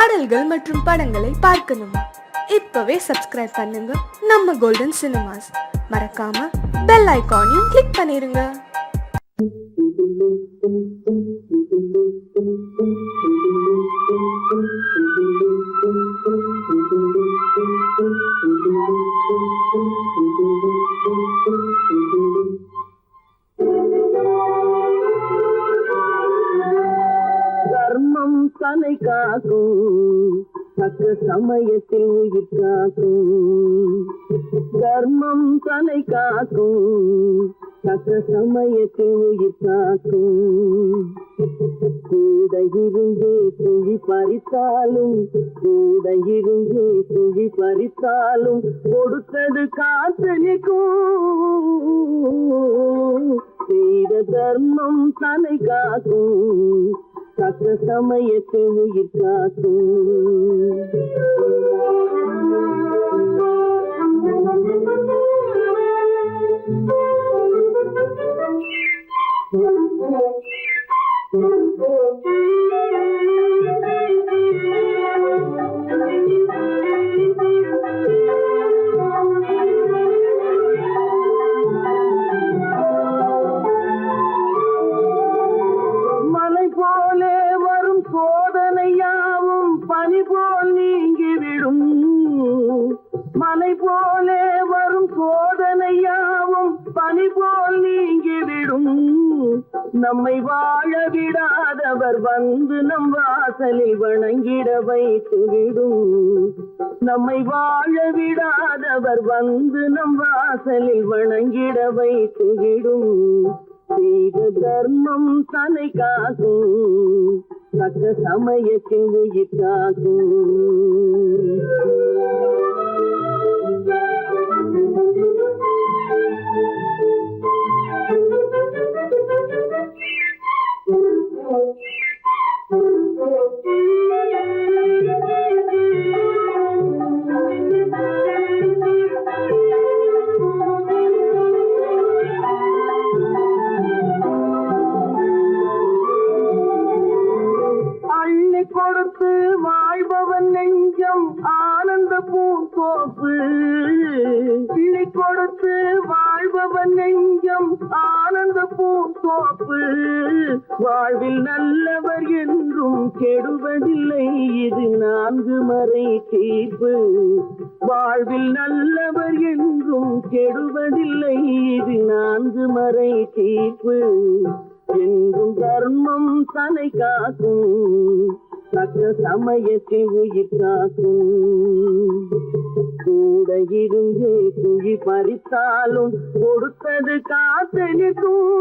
பாடல்கள் மற்றும் படங்களை பார்க்கணுமா? இப்பவே சப்ஸ்கிரைப் பண்ணுங்க நம்ம கோல்டன் சினிமாஸ். மறக்காம பெல் ஐகானையும் கிளிக் பண்ணிருங்க. தர்மம் தலை காக்கும், தக்க சமயத்தில் உயிர் காக்கும். தர்மம் தலை காக்கும், தக்க சமயத்தில் உயிர் காக்கும். கூட இருந்தே குழி பறித்தாலும், கூட இருந்தே குழி பறித்தாலும் கொடுத்தது காத்து நிற்கும். செய்த தர்மம் தலை காக்கும், தக்க சமயத்தை உயிர் காக்கும். மலை போலே வரும் சோதனையாவும் பனி போல் நீங்கிவிடும். மலை போலே வரும் சோதனையாவும் பனி போல் நீங்கிவிடும். நம்மை வாழ விடாதவர் வந்து நம் வாசலில் வணங்கிட வைத்துவிடும். நம்மை வாழ விடாதவர் வந்து நம் வாசலில் வணங்கிட வைத்துவிடும். செய்த தர்மம் தலை காக்கும், தக்க சமயத்தில் உயிர் காக்கும். கொடுத்து வாழ்பவன் நெஞ்சம் ஆனந்த பூந்தோப்பு. கிளி கொடுத்து வாழ்பவன் நெஞ்சம் ஆனந்த பூந்தோப்பு. வாழ்வில் நல்லவர் என்றும் கெடுவதில்லை, இது 4 மறை தீர்ப்பு. வாழ்வில் நல்லவர் என்றும் கெடுவதில்லை, இது 4 மறை தீர்ப்பு. என்றும் தர்மம் தலை காக்கும், தக்க சமயத்தில் உயிர் காக்கும். கூட இருந்தே குழி பறித்தாலும் கொடுத்தது காத்து நிற்கும்.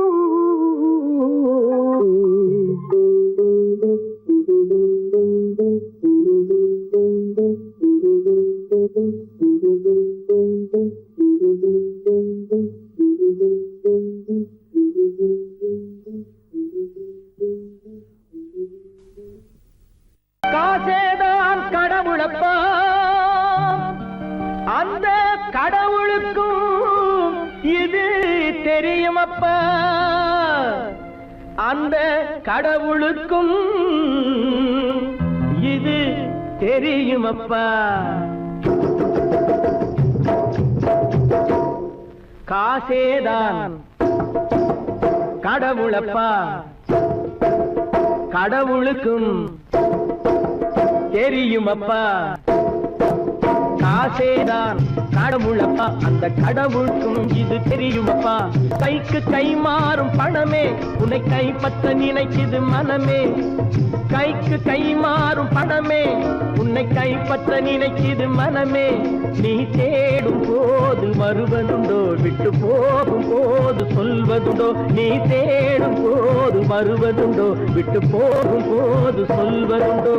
காசேதான் கடவுளப்பா, அந்த கடவுளுக்கும் இது தெரியுமப்பா. அந்த கடவுளுக்கும் இது தெரியுமப்பா. காசேதான் கடவுளப்பா, கடவுளுக்கும் தெரியுமப்பா. காசேதான் கடவுளப்பா, அந்த கடவுளுக்கும் இது தெரியுமப்பா. கைக்கு கை மாறும் பணமே உன்னை கைப்பற்ற நினைக்குது மனமே. கைக்கு கை மாறும் பணமே உன்னை கைப்பற்ற நினைக்குது மனமே. நீ தேடும் போது வருவதுண்டோ, விட்டு போகும் போது சொல்வதுண்டோ. நீ தேடும் போது வருவதுண்டோ, விட்டு போகும் போது சொல்வதுண்டோ.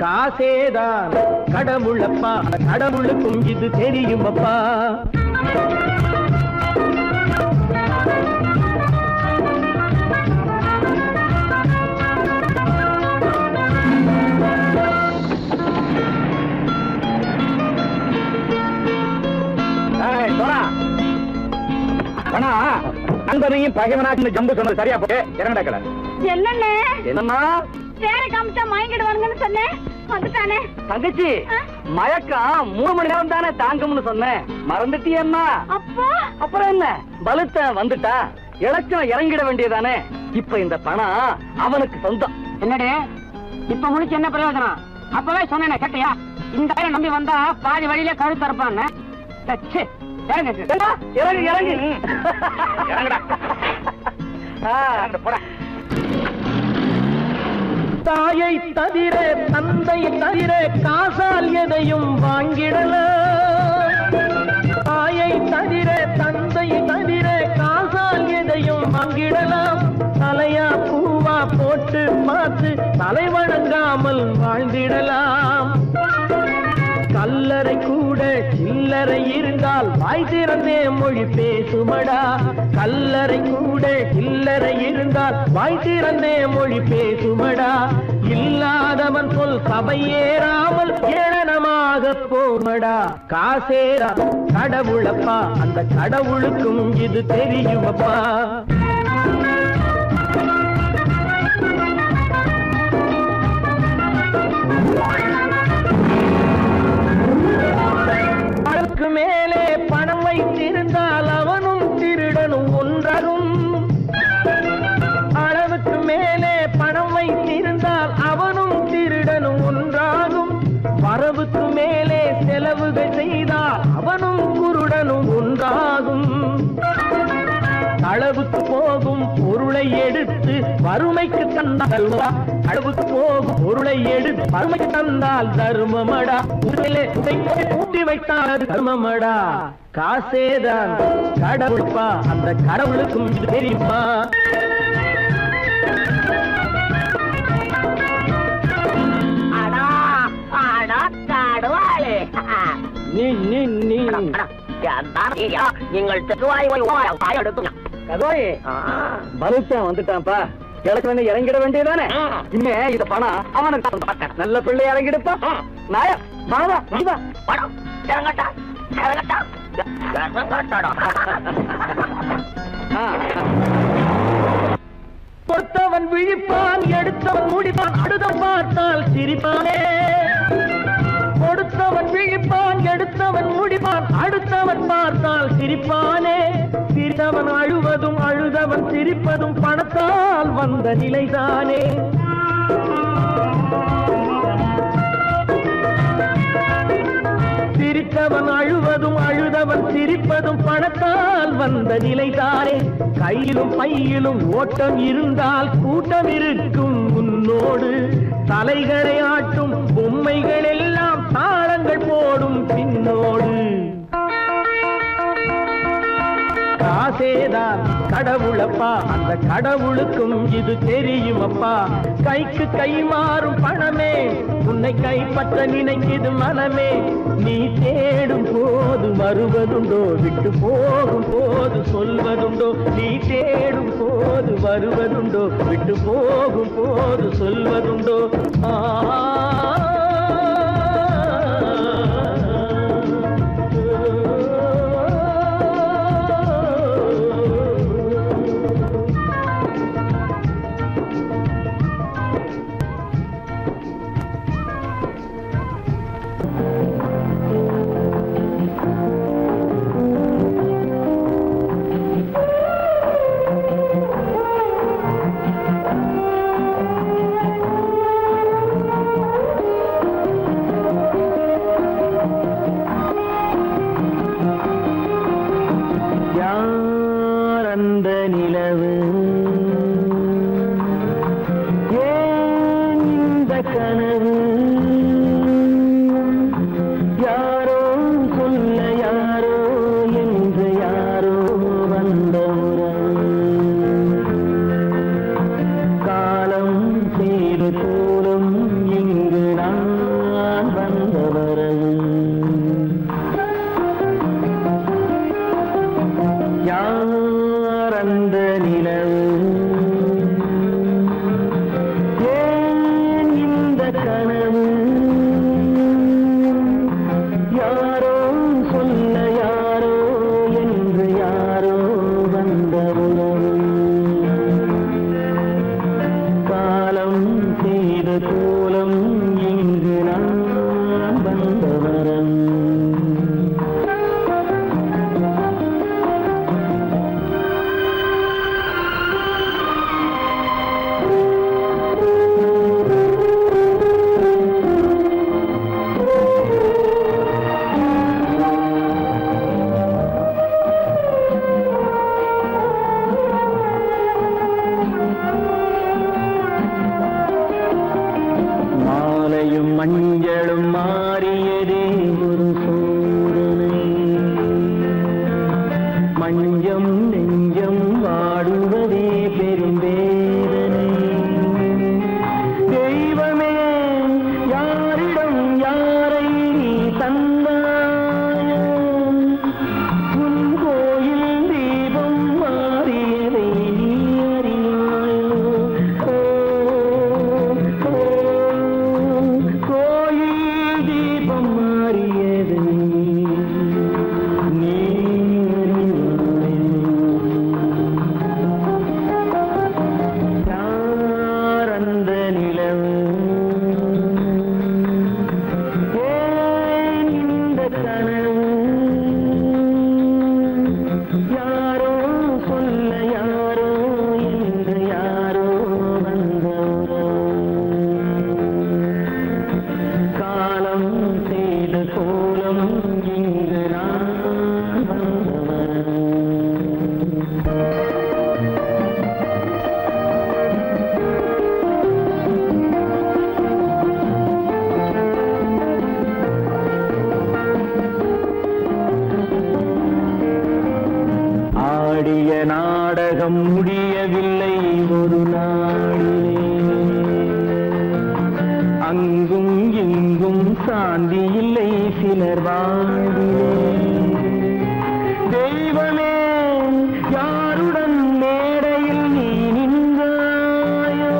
காசேதான் கடவுளப்பா, கடவுளுக்கும் இது தெரியுமப்பா. நண்பனையும் பகைவனாக்கு ஜம்பு சொன்னது சரியா போட்டு இறங்கடக்கல. என்னண்ணே என்னம்மா பேரை காமிச்சா மயங்கிடுவானுங்கன்னு சொன்னேன். வந்துட்டானே. தங்கச்சி, மயக்கம் 3 மணி நேரம் தானே தாங்கும்னு சொன்னேன், மறந்துட்டியம்மா? அப்பா அப்புறம் என்ன, பலுத்த வந்துட்டா இலச்சம் இறங்கிட வேண்டியதானே. இப்ப இந்த பணம் அவனுக்கு சொந்தம். என்னடி இப்ப முடிச்சு என்ன பிரயோஜனம்? அப்பவே சொன்னேன் கேட்டியா? இந்த பையனை நம்பி வந்தா பாதி வழியில கழுத்து இருப்பான்னு. இறங்கு இறங்கு. போடா. தாயை தவிர தந்தையை தவிர காசால் எதையும் வாங்கிடலாம். தாயை தவிர தந்தையை தவிர காசால் எதையும் வாங்கிடலாம். தலையா பூவா போட்டு பார்த்து தலை வணங்காமல் வாழ்ந்திடலாம். கல்லறை கூட சில்லறை இருந்தால் வாய் திறந்தே மொழி பேசுமடா. கல்லறை கூட சில்லறை இருந்தால் வாய் திறந்தே மொழி பேசுமடா. இல்லாதவன் சொல் சபையேறாமல் ஏளனமாக போமடா. காசேரா கடவுளப்பா, அந்த கடவுளுக்கும் இது தெரியுமப்பா. அளவுக்கு மேலே பணம் வைத்திருந்தால் அவனும் திருடனும் ஒன்றாகும். அளவுக்கு மேலே பணம் வைத்திருந்தால் அவனும் திருடனும் ஒன்றாகும். வரவுக்கு மேலே செலவுகள் செய்தால் அவனும் குருடனும் ஒன்றாகும். அளவுக்கு போகும் பொருளை எடுத்து வறுமைக்கு தந்தால் அளவுக்கு போகும் பொருளை எடுத்து வறுமைக்கு தந்தால் தர்மமடா. ஊட்டி வைத்தால் அது தர்மமடா. காசேதான் கடவுள்பா, அந்த கடவுளுக்கும் இது தெரியுமா? நீங்கள் பலுத்தன் வந்துட்டான்ப்பா. கிழக்கு இறங்கிட வேண்டியதானே. இனிமே இந்த பணம் அவனுக்கு நல்ல பிள்ளை இறங்கிடுப்பா. நாயா மாவா படம் இறங்கட்டா இறங்கட்டா. கொடுத்தவன் விழிப்பான், எடுத்தவன் முடிப்பான், அடுத்தவன் பார்த்தால் சிரிப்பானே. கொடுத்தவன் விழிப்பான், எடுத்தவன் முடிப்பான், அடுத்தவன் பார்த்தால் சிரிப்பானே. சிரித்தவன் அழுவதும் அழுதவன் சிரிப்பதும் பணத்தால் வந்த நிலைதானே. சிரித்தவன் அழுவதும் அழுதவன் சிரிப்பதும் பணத்தால் வந்த நிலைதானே. கையிலும் பையிலும் ஓட்டம் இருந்தால் கூட்டம் இருக்கும் உன்னோடு. தலைகளை ஆட்டும் பொம்மைகள் எல்லாம் தாளங்கள் போடும் பின்னோடு. காசேதான் கடவுளப்பா, அந்த கடவுளுக்கும் இது தெரியுமப்பா. கைக்கு கை மாறும் பணமே உன்னை கைப்பற்ற நினைக்குது மனமே. நீ தேடும் போது வருவதுண்டோ, விட்டு போகும் போது சொல்வதுண்டோ. நீ தேடும் போது வருவதுண்டோ, விட்டு போகும் போது சொல்வதுண்டோ. மஞ்சளும் மாறியதே ஒரு சோதனை, மஞ்சம் நெஞ்சம் வாடுவதே பெரும் வேதனை. தெய்வமே யாரிடம் யாரை தந்தாயோ, உன் கோயில் தீபம் மாறியதை நீ அறியாயோ. கோயில் தீபம் மாறியதை நீ யாரந்த நிலவு, ஏன் இந்த கனவு, யாரோ சொல்ல யாரோ என்று யாரோ வந்தவரோ, காலம் செய்த கோலம் இங்கு நான் வந்தவரோ. ஆடிய நாடகம் முடியவில்லை ஒரு நாளிலே, அங்கும் இங்கும் சாந்தி இல்லை சிலர் வாழ்விலே. தெய்வமே யாருடன் மேடையில் நீ நின்றாயோ,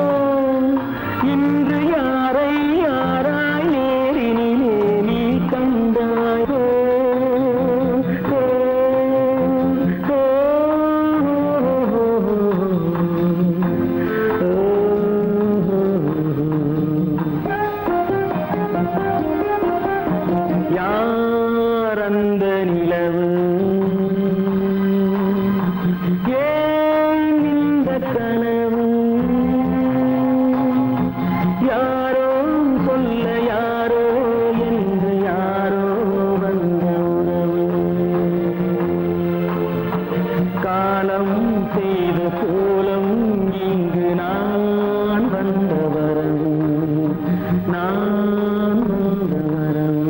இன்று யாரை யாராய் நேரினிலே நீ கண்டாயோ. யாரந்த நிலவு, ஏன் இந்த கனவு, யாரோ சொல்ல யாரோ என்று யாரோ வந்த உறவு, காலம் செய்த கோலம் இங்கு நான் வந்த வரவு, நான் வந்த வரவு.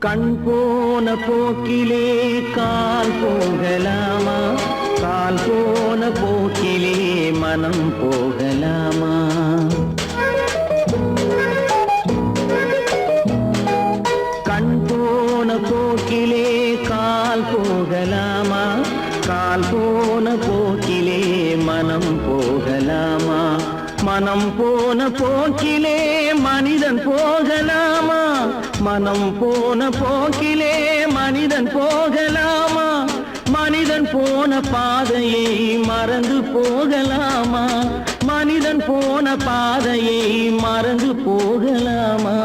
கண் போன போக்கிலே கால் போகலாமா, கால் போன போக்கிலே மனம் போகலாமா. கண் போன போக்கிலே கால் போகலாமா, கால் போன போக்கிலே மனம் போகலாமா. மனம் போன போக்கிலே மனிதன் போகலாமா, மனம் போன போக்கிலே மனிதன் போகலாமா. மனிதன் போன பாதையை மறந்து போகலாமா, மனிதன் போன பாதையை மறந்து போகலாமா.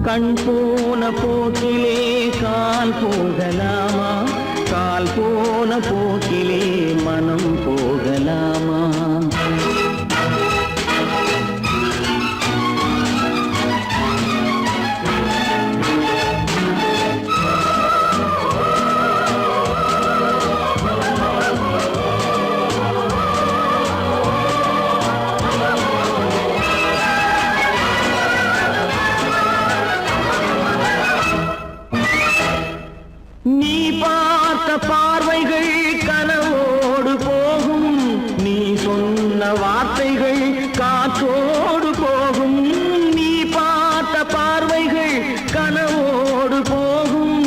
கண் போன போக்கிலே கால் போகலாமா, கால் போன போக்கிலே மனம் போகலாமா. பார்த்த பார்வைகள் கனவோடு போகும், நீ சொன்ன வார்த்தைகள் காற்றோடு போகும். நீ பார்த்த பார்வைகள் கனவோடு போகும்,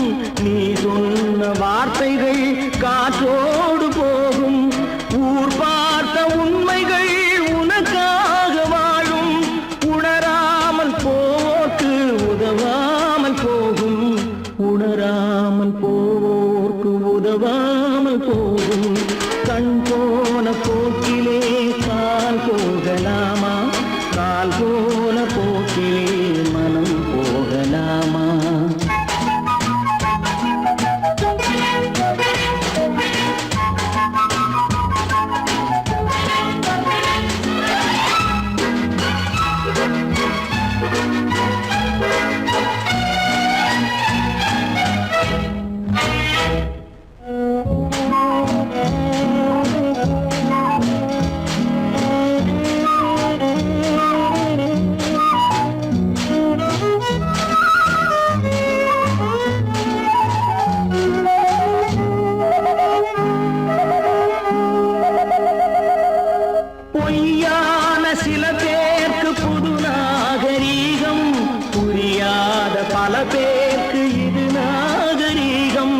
நீ சொன்ன வார்த்தைகள் காற்றோடு போகும். ஊர் பார்த்த உண்மைகள் உனக்காக வாழும், உணராமல் போக்கு உதவாமல் போகும், உணராமல் போக்கு உதவாமல் போகும். கண் போன போக்கிலே கால் போகலாமா, கால் போன போக்கிலே மனம் போகலாமா? பொய்யான சில பேருக்கு புது நாகரீகம், புரியாத பல பேருக்கு இது நாகரீகம்.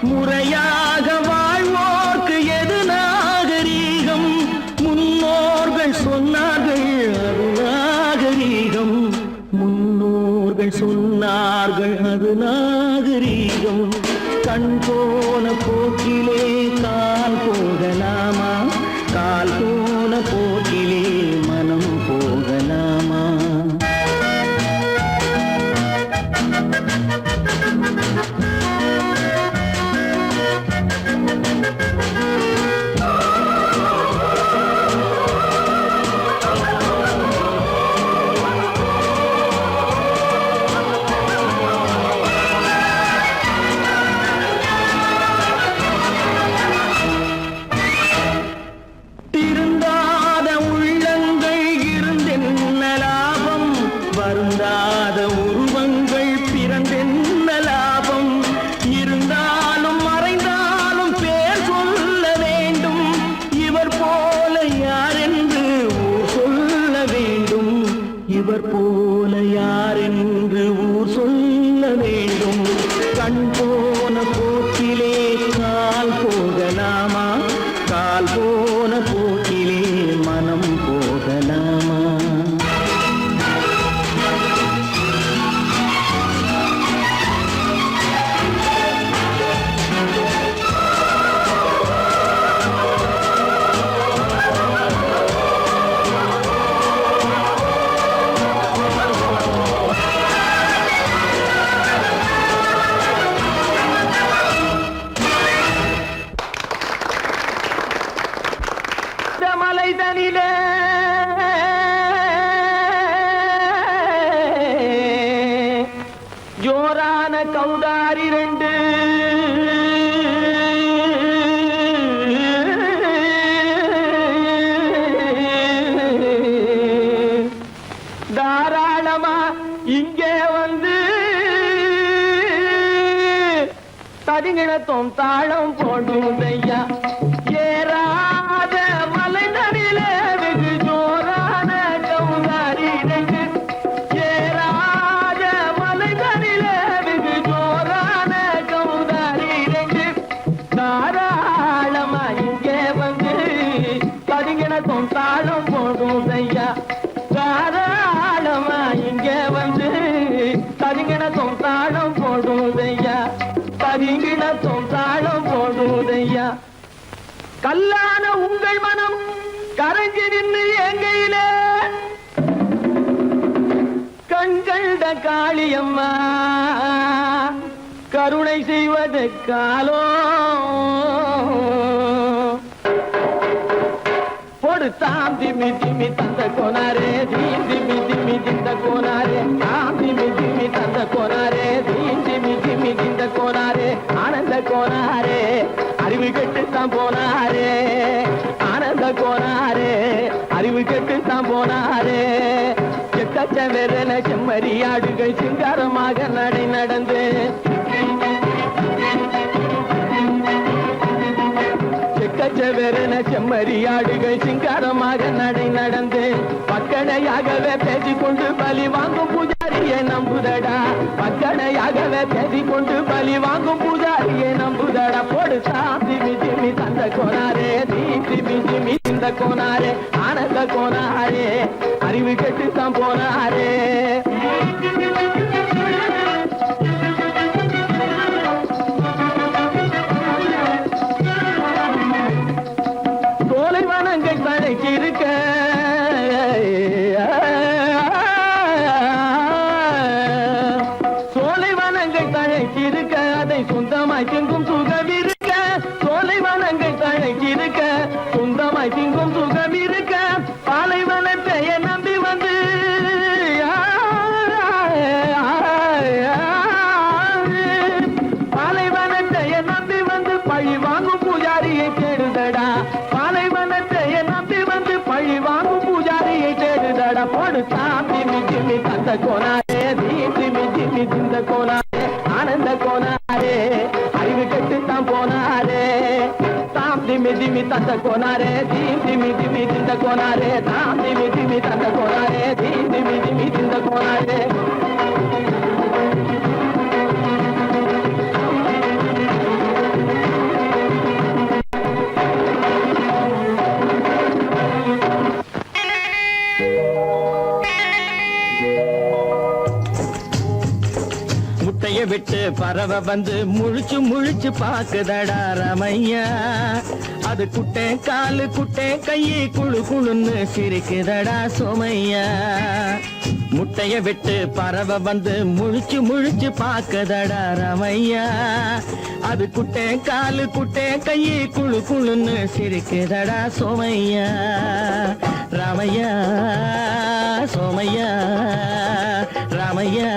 முறையாக வாழ்வோர்க்கு எது நாகரீகம்? முன்னோர்கள் சொன்னார்கள் அது நாகரீகம், முன்னோர்கள் சொன்னார்கள் அது நாகரீகம். கண் போன போக்கிலே கால் போகலாமா, கால் போன போக்கிலே மனம் போகலாமா? திருந்தாத உள்ளங்கள் இருந்தென்ன லாபம், வருந்தாத உருவங்கள் பிறந்தென்ன லாபம்? இருந்தாலும் மறைந்தாலும் பேர் சொல்ல வேண்டும், இவர் போல யார் என்று ஊர் சொல்ல வேண்டும், இவர் போல யார் என்று ஊர் சொல்ல வேண்டும். கண் போன போக்கிலே கால் போகலாமா, கால் போன போக்கிலே மனம் போகலாமா? மலைதனிலே ஜோரான கௌதாரி ரெண்டு, தாராளமா இங்கே வந்து தரிங்கிணத்தும் தாளம் போடுதையா. ஏறாத மலைதனிலே வெகு ஜோரான கௌதாரி ரெண்டு, ஏறாத மலைதனிலே வெகு ஜோரான கௌதாரி ரெண்டு. தாராளமா இங்கே வந்து தரிங்கிணத்தும் தாளம் போடுதையா. தாராளமா இங்கே வந்து தரிங்கிணத்தும் தாளம் போடுதையா, தரிங்கிணத்தும் தாளம் போடுதையா. கல்லான உங்கள் மனம் கரைஞ்சி நின்று எங்கையிலே கண்கண்ட காளியம்மா கருணை செய்வது காலோ. பொடுத்தாம் திமி திமி தந்த கோனாரே, தீம் திமி திமி திந்த கோனாரே, தாம் திமி திமி தந்த கோனாரே, தீம் திமி திமி திந்த கோனாரே. ஆனந்த கோனாரே அறிவு கெட்டுத்தான் போனாரே, ஆனந்த கோனாரே அறிவு கெட்டுத்தான் போனாரே. செக்கச்சவென செம்மறியாடுகள் சிங்காரமாக நடை நடந்து செக்கச்சவென செம்மறியாடுகள் சிங்காரமாக நடை நடந்து பக்கடையாகவே பேசிக்கொண்டு பலி வாங்கும் பூஜாரியை நம்புதடா. பக்கடையாகவே பேசிக்கொண்டு பலி வாங்கும் பூஜாரியை நம்புதடா. போடு திமி திமி தந்த கோனாரே, திமி திமி இந்த கோனாரே, ஆனந்த கோனாரே, அறிவு கெட்டு தான் போனாரே. சோலைவனங்கள் தழைச்சிருக்க, சோலைவனங்கள் தழைச்சிருக்க, அதை சொந்தமாய் திங்கும் சுகம் இருக்க. சோலைவனங்கள் தழைச்சிருக்க, சொந்தமாய் திங்கும் சுகம் இருக்க. பாலைவனத்தை நம்பி வந்து பாலைவனத்தை நம்பி வந்து பழி வாங்கும் பூஜாரியை தேடுதடா. பாலைவனத்தை நம்பி வந்து பழி வாங்கும் பூஜாரியை தேடுதடா. போடு திமி திமி தந்த கோனாரே, திமி திமி திந்த கோனாரே, ஆனந்த கோனாரே, அறிவு கெட்டு தான் போனாரே. திமி திமி தந்த கோனாரே, திமி திமி திந்த கோனாரே, திமி திமி தந்த கோனாரே, திமி திமி திந்த கோனாரே. முட்டைய விட்டு பறவை வந்து முழிச்சு முழிச்சு பாக்குதடா ரமையா. அது குட்டை காலு குட்டை கையை குழு குழுன்னு சிரிக்குதடா சோமையா. முட்டைய விட்டு பறவை வந்து முழிச்சு முழிச்சு பாக்குதடா ரமையா. அது குட்டை காலு குட்டை கையை குழு குழுன்னு சிரிக்குதடா சோமையா. ராமையா சோமையா, ராமையா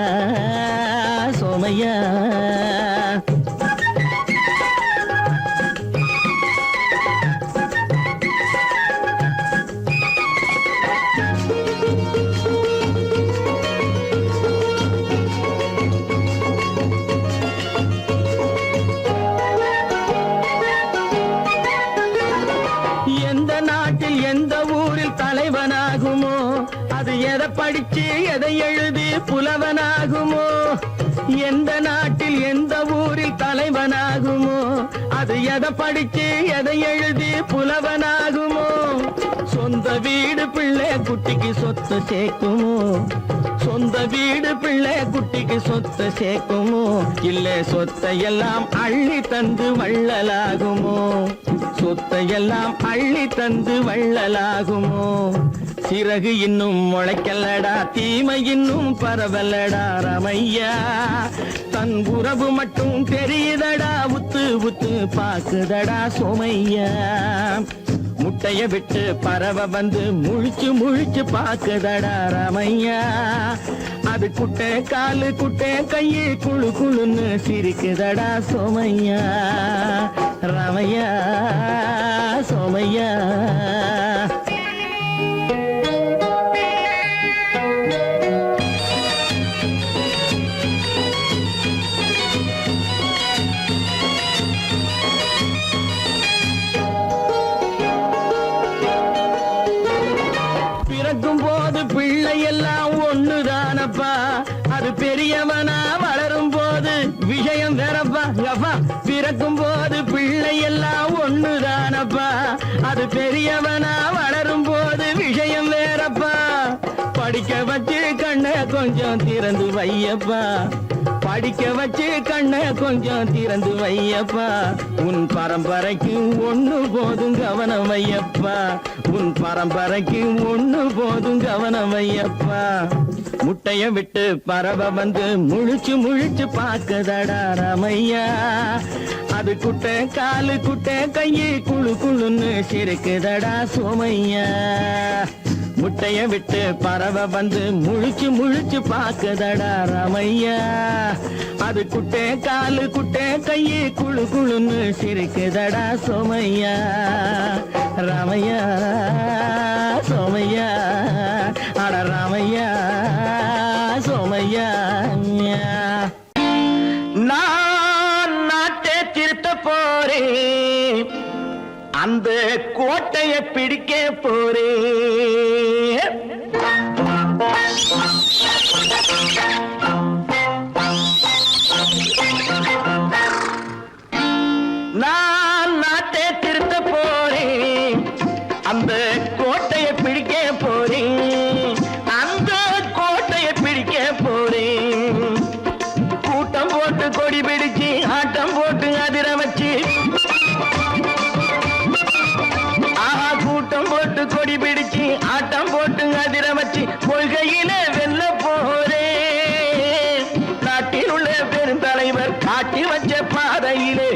சோமையா. எந்த நாட்டில் எந்த ஊரில் தலைவனாகுமோ, அது எதை படிச்சு எதை எழுதி புலவனாகுமோ. எந்த நாட்டில் எந்த ஊரில் தலைவனாகுமோ, அது எதை படிச்சு எதை எழுதி புலவனாகுமோ. சொந்த வீடு பிள்ளை குட்டிக்கு சொத்து சேர்க்குமோ, சொந்த வீடு பிள்ளை குட்டிக்கு சொத்து சேர்க்குமோ. இல்ல சொத்தையெல்லாம் அள்ளி தந்து வள்ளலாகுமோ, சொத்தையெல்லாம் அள்ளி தந்து வள்ளலாகுமோ. சிறகு இன்னும் முளைக்கல்லடா, தீமை இன்னும் பரவலடா ரமையா. தன் உறவு மட்டும் தெரியுதடா, உத்து உத்து பாக்குதடா சோமையா. முட்டைய விட்டு பறவை வந்து முழிச்சு முழிச்சு பாக்குதடா ரமையா. அது குட்டை காலு குட்டை கையை குழு குழுன்னு சிரிக்குதடா சோமையா. ரமையா சோமையா. பிள்ளையெல்லாம் ஒண்ணுதானப்பா, அது பெரியவனா வளரும் போது விஷயம் வேறப்பா. பிறக்கும் போது பிள்ளையெல்லாம் ஒண்ணுதானப்பா, அது பெரியவனா வளரும் போது விஷயம் வேறப்பா. படிக்க வச்சு கண்ணை கொஞ்சம் திறந்து வையப்பா, படிக்க வச்சு கண்ணை கொஞ்சம் திறந்து வையப்பா. உன் பரம்பரைக்கு ஒண்ணு போதும் கவனம் வையப்பா, உன் பரம்பரைக்கு ஒண்ணு போதும் கவனம் வையப்பா. முட்டைய விட்டு பறவை வந்து முழிச்சு முழிச்சு பாக்குதடா ரமையா. அது குட்டை காலு குட்டை கையை குழு குழுன்னு சிரிக்குதடா சோமையா. முட்டைய விட்டு பறவை வந்து முழிச்சு முழிச்சு பாக்குதடா ரமையா. அது குட்டை காலு குட்டை கையை குழு குழுன்னு சிரிக்குதடா சோமையா. ராமையா சோமையா, அட ராமையா சோமையா. நான் நாட்டை திருத்த போறேன், அந்த கோட்டைய பிடிக்க போறேன். நான் நாட்டை திருத்த போறேன். அந்த கோட்டைய பிடிக்க போறேன். அந்த கோட்டைய பிடிக்க போறேன். கூட்டம் போட்டு கொடி பிடிச்சு ஆட்டம் போட்டு அதிர வச்சு கூட்டம் போட்டு கொடி பிடிச்சு ஆட்டம் போட்டு அதிர வச்சு கொள்கையில வெல்ல போறேன். நாட்டில் உள்ள பெருந்தலைவர் காட்டி வச்ச பாதையிலே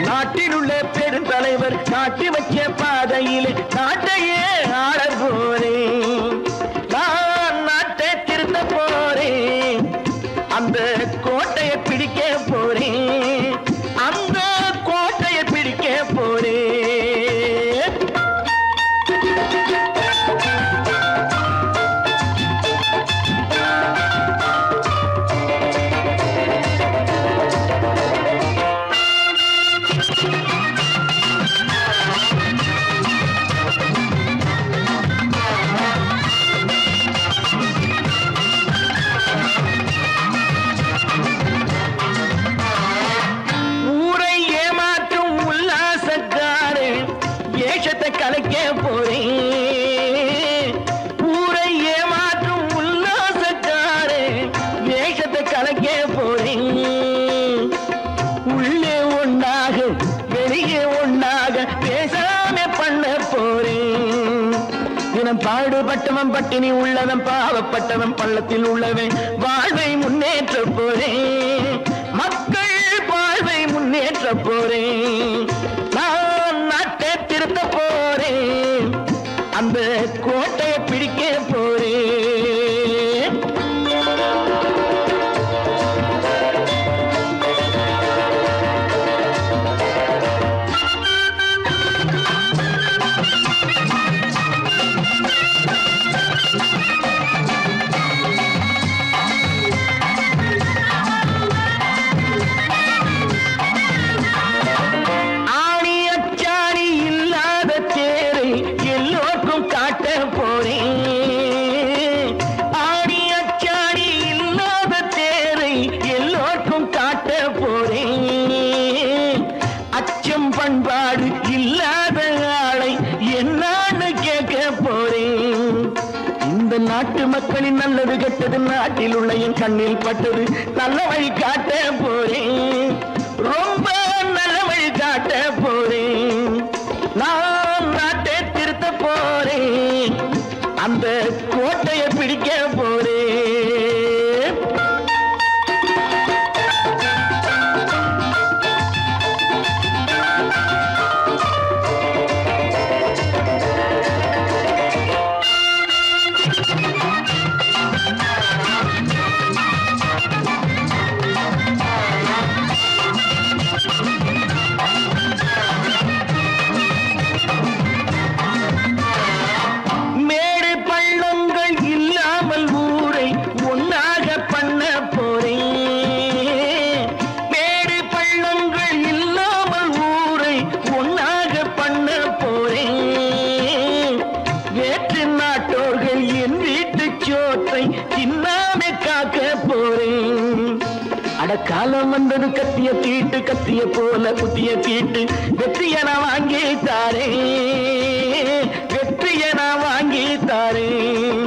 நாட்டில் உள்ள பெருந்தலைவர் காட்டி வச்ச பாதையிலே நாட்டையே ஆள போறேன். நான் நாட்டை திருத்த போறேன். அந்த கோட்டையை பிடிக்க போறேன். அந்த கோட்டையை பிடிக்க போறேன். கலைக்க போறேன். ஊரை ஏமாற்றும் உல்லாசக்காரே வேஷத்தை கலைக்க போறேன். உள்ளே ஒன்றாக வெளியே ஒன்றாக பேசாம பண்ண போறேன். தினம் பாடுபட்டவன் பட்டினி உள்ளவன் பாவப்பட்டவன் பள்ளத்தில் உள்ளவன் வாழ்வை முன்னேற்ற போறேன். மக்கள் வாழ்வை முன்னேற்ற போறேன். நான் நாட்டை திருத்த போறேன். அந்த கோட்டையை பிடிக்க போறேன். பண்பாடு இல்லாத ஆளை என்னான்னு கேட்க போறேன். இந்த நாட்டு மக்களின் நல்லது கெட்டது நாட்டில் உள்ள என் கண்ணில் பட்டது நல்ல வழி காட்ட போறேன். ரொம்ப நல்ல வழி காட்ட போறேன். நான் நாட்டை திருத்த போறேன். அந்த கோட்டையை பிடிக்க போறேன். காலம் வந்தது கத்திய தீட்டு கத்திய போல குத்திய தீட்டு வெற்றிய நான் வாங்கி தாரேன். வெற்றிய நான் வாங்கி தாரேன்.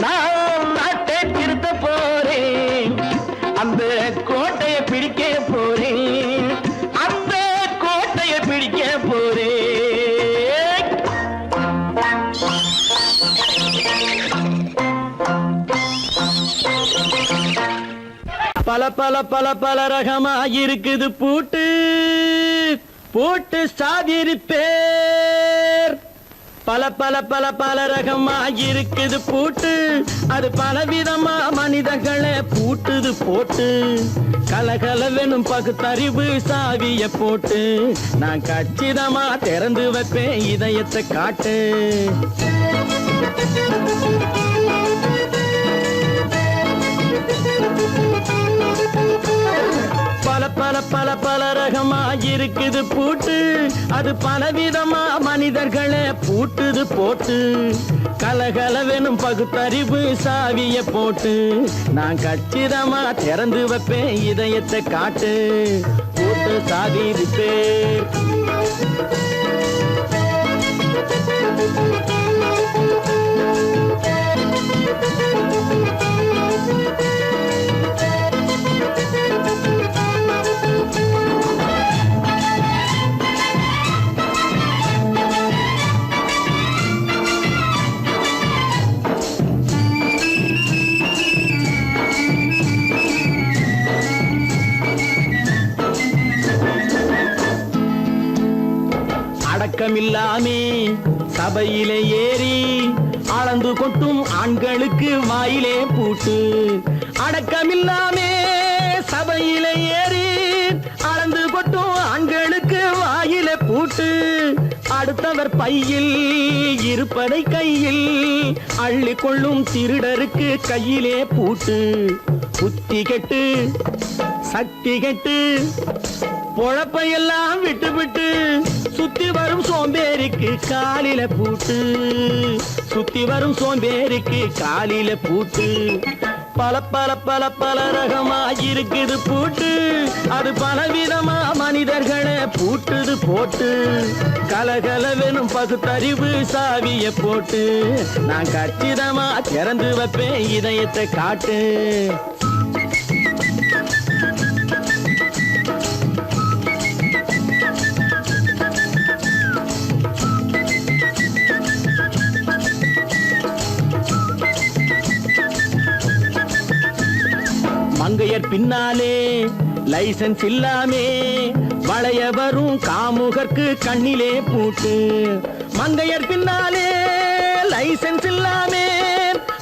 நான் நாட்டை திருத்த போறேன். அந்த கோட்டையை பிடிக்க போறேன். அந்த கோட்டையை பிடிக்க போறேன். பல பல பல பல ரகமா இருக்குது பூட்டு பூட்டு சாதிரி பேர். பல பல பல பல ரகமா இருக்குது பூட்டு அது பலவிதமா மனிதர்களை பூட்டுது போட்டு. கலகலவெனும் பகுத்தறிவு சாவிய போட்டு நான் கச்சிதமா திறந்து வைப்பேன் இதயத்தை காட்டு. பல பல பல பல ரகமா இருக்குது பூட்டு, அது பலவிதமா மனிதர்களை பூட்டுது போட்டு. கலகலவெனும் பகுத்தறிவு சாவிய போட்டு, நான் கச்சிதமா திறந்து வைப்பேன் இதயத்தை காட்டு. பூட்டு சாவி ரிப்பேர். அடக்கமில்லாமே சபையிலே ஏறி அளந்து கொட்டும் ஆண்களுக்கு வாயிலே பூட்டு. அடக்கமில்லாமே சபையிலே ஏறி அளந்து கொட்டும் ஆண்களுக்கு வாயிலே பூட்டு. அடுத்தவர் பையில் இருப்பதை கையில் அள்ளி கொள்ளும் திருடருக்கு கையிலே பூட்டு. புத்தி கெட்டு சக்தி கெட்டு பொழப்பையெல்லாம் விட்டு விட்டு சுத்தி வரும் சோம்பேறிக்கு காலில பூட்டு. சுத்தி வரும் சோம்பேறிக்கு காலில பூட்டு. பல பல பல பல ரகமா இருக்குது பூட்டு, அது பலவிதமா மனிதர்களை பூட்டுது போட்டு. கலகலவெனும் பகுத்தறிவு சாவிய போட்டு, நான் கச்சிதமா திறந்து வைப்பேன் இதயத்தை காட்டு. மங்கையர் பின்னாலே லைசன்ஸ் இல்லாமே வளைய வரும் காமுகர்க்கு கண்ணிலே பூட்டு. மங்கையர் பின்னாலே லைசன்ஸ் இல்லாமே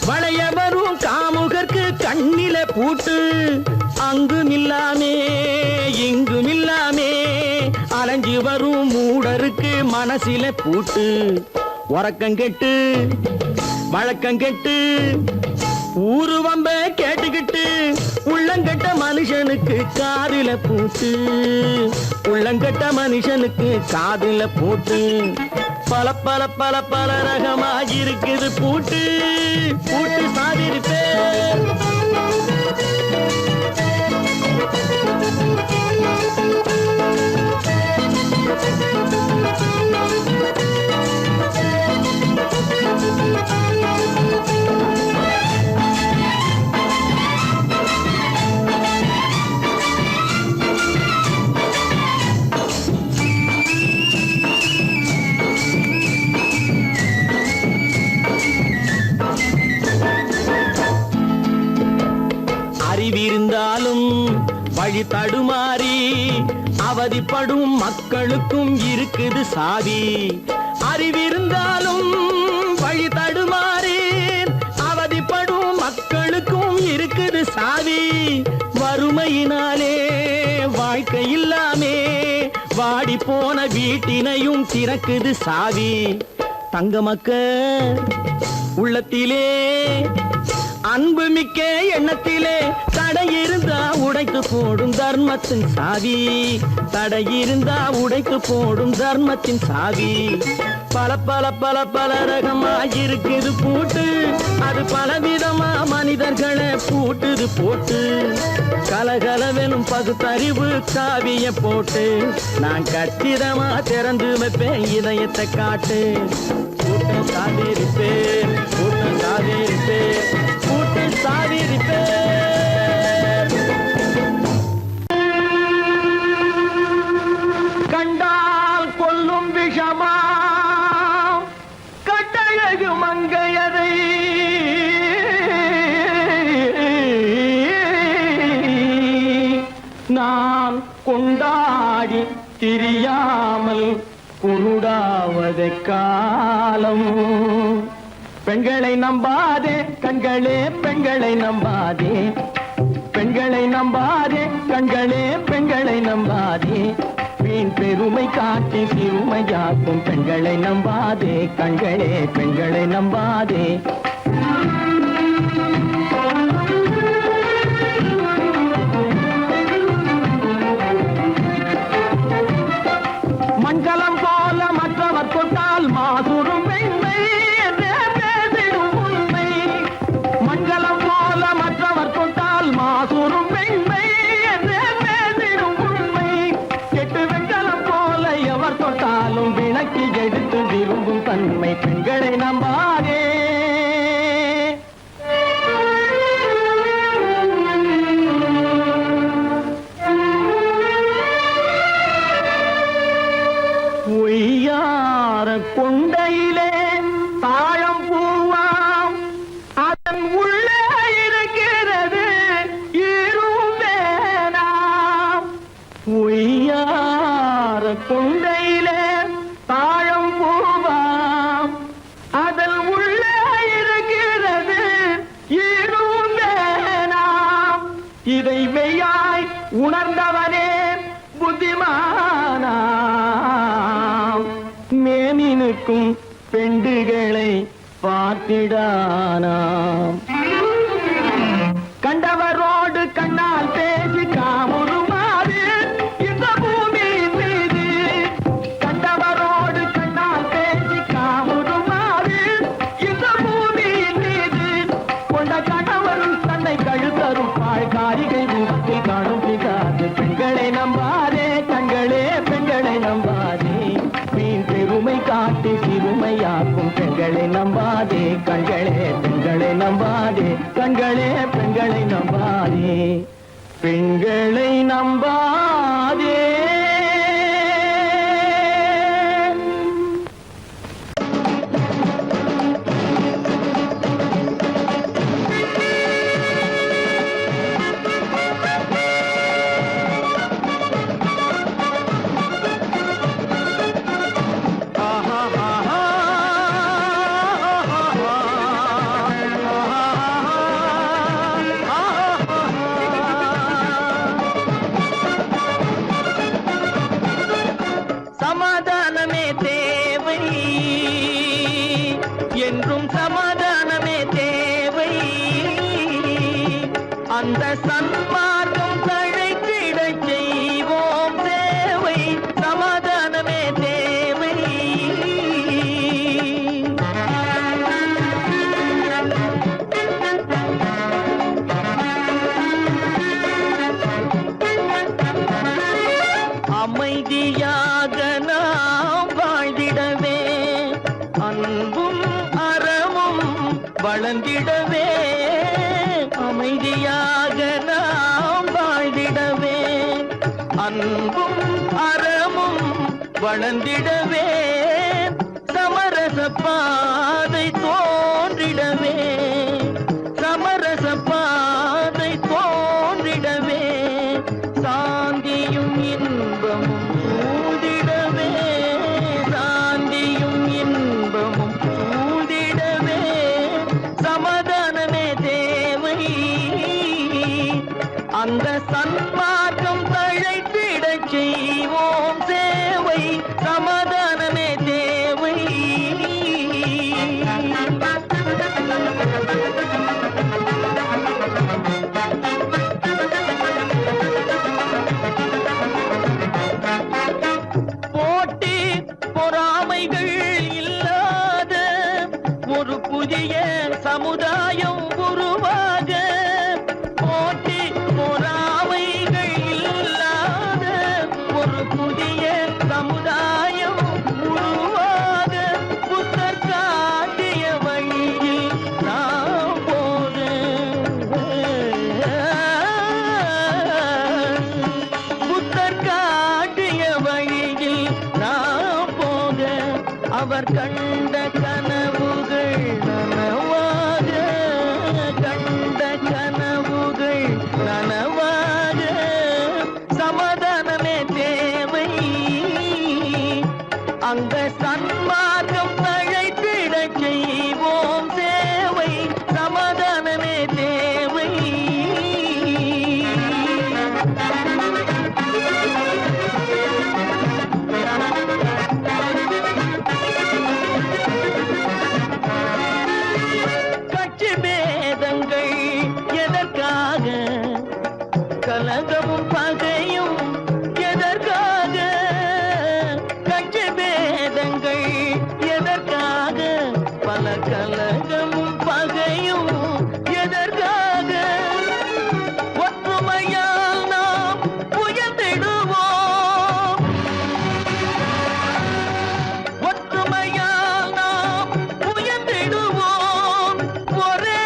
வளைய வரும் காமுகர்க்கு கண்ணிலே பூட்டு. அங்கும் இல்லாமே இங்கும் இல்லாமே அலைஞ்சு வரும் மூடருக்கு மனசில பூட்டு. உறக்கங்கெட்டு வழக்கங்கெட்டு ஊரு வம்ப கேட்டுக்கிட்டு உள்ளங்கட்ட மனுஷனுக்கு காதில பூட்டு. உள்ளங்கட்ட மனுஷனுக்கு காதில பூட்டு. பல பல பல பல ரகமா இருக்குது பூட்டு. பூட்டு சாதிருப்பேன். அறிவிருந்தாலும் வழி தடுமாறி அவதிப்படும் மக்களுக்கும் இருக்குது சாவி. அறிவிருந்தாலும் வழி தடுமாறி அவதிப்படும் மக்களுக்கும் இருக்குது சாவி. வறுமையினாலே வாழ்க்கை இல்லாமே வாடி போன வீட்டினையும் திறக்குது சாவி. தங்க மக்க உள்ளத்திலே அன்பு மிக்க எண்ணத்திலே தடை இருந்தா உடைத்து போடும் தர்மத்தின் சாவி. தடை இருந்தா உடைத்து போடும் தர்மத்தின் சாவி. பல பல பல பல ரகமா இருக்குது பூட்டு, அது பலவிதமா மனிதர்களை பூட்டுது போட்டு. கலகலவெனும் பகுத்தறிவு சாவிய போட்டு, நான் கச்சிதமா திறந்து வைப்பேன் இதயத்தை காட்டு. பூட்டு சாதிருப்பேன், பூட்டு சாதிருப்பேன், பூட்டு சாதிருப்பேன். கண்டால் கொல்லும் விஷமா கட்டழகு மங்கையரை நான் கொண்டாடி திரியாமல் குருடாவதை காலம். பெண்களை நம்பாதே கண்களே, பெண்களை நம்பாதே, பெண்களை நம்பாதே கண்களே, பெண்களை நம்பாதே. வீண் பெருமை காட்டி சிறுமையாக்கும் பெண்களை நம்பாதே கண்களே, பெண்களை நம்பாதே. இதை மெய்யாய் உணர்ந்தவனே புத்திமானாம். மேனினுக்கும் பெண்டுகளை பார்த்திடானாம். கண்டவரோடு கண்ணால் பேசி காமுறுமாறு இந்த பூமியின் மீது. கண்டவரோடு கண்ணால் பேசி காமுறுமாறு இந்த பூமியின் மீது. கொண்ட கணவரும் தன்னை கழுத்தருப்பாள் காரிகை ரூபத்தில் காணும் பிதாது. பெண்களை நம்பாதே கண்களே, பெண்களை நம்பாதே. வீண் பெருமை காட்டி சிறுமையாக்கும் பெண்களை நம்பாதே கண்களே, பெண்களை நம்பாதே கண்களே, பெண்களை நம்பாதே, பெண்களை நம்பாதே. சமாதானமே தேவை என்றும் சமாதானமே தேவை. அந்த சன்மார்க்கம் தழைத்திடச் செய்வோம் சேவை. சமாதானமே தேவை. அமைதியாக நாம் வாழ்ந்திடவே, அன்பும் அறமும் வளர்ந்திடவே. அமைதியாக நாம் வாழ்ந்திடவே, அன்பும் அறமும் வளர்ந்திடவே. சமரச பாதை தோன்றிடவே, சமரச பாதை தோன்றிடவே. சாந்தியும் இன்பமும் சூழ்ந்திடவே, சாந்தியும் இன்பமும் சூழ்ந்திடவே. சமாதானமே தேவை. அந்த சன்மார்க்கம் தழைத்திடச் செய்வோம் சேவை. சமாதானமே தேவை. போட்டி பொறாமைகள் இல்லாத ஒரு புதிய சமுதாயம் உருவாக. போட்டி பொறாமைகள் இல்லாத ஒரு புதிய சமுதாயம் உருவாக. புத்தர் காட்டிய வழியில் நாம் போக, புத்தர் காட்டிய வழியில் நாம் போக. அவர் கண்ட கனவுகள் நனவாக, கண்ட கனவுகள் நனவாக. சமாதானமே தேவை. அந்த சன்மார்க்கம் தழைத்திடச் செய்வோம் சேவை. சமாதானமே தேவை. கட்சி பேதங்கள் எதற்காக, கலகமும் பகையும் எதற்காக. கட்சி பேதங்கள் எதற்காக, பல கலகமும் பகையும் எதற்காக. ஒற்றுமையால் நாம் உயர்ந்திடுவோம், ஒற்றுமையால் நாம் உயர்ந்திடுவோம். ஒரே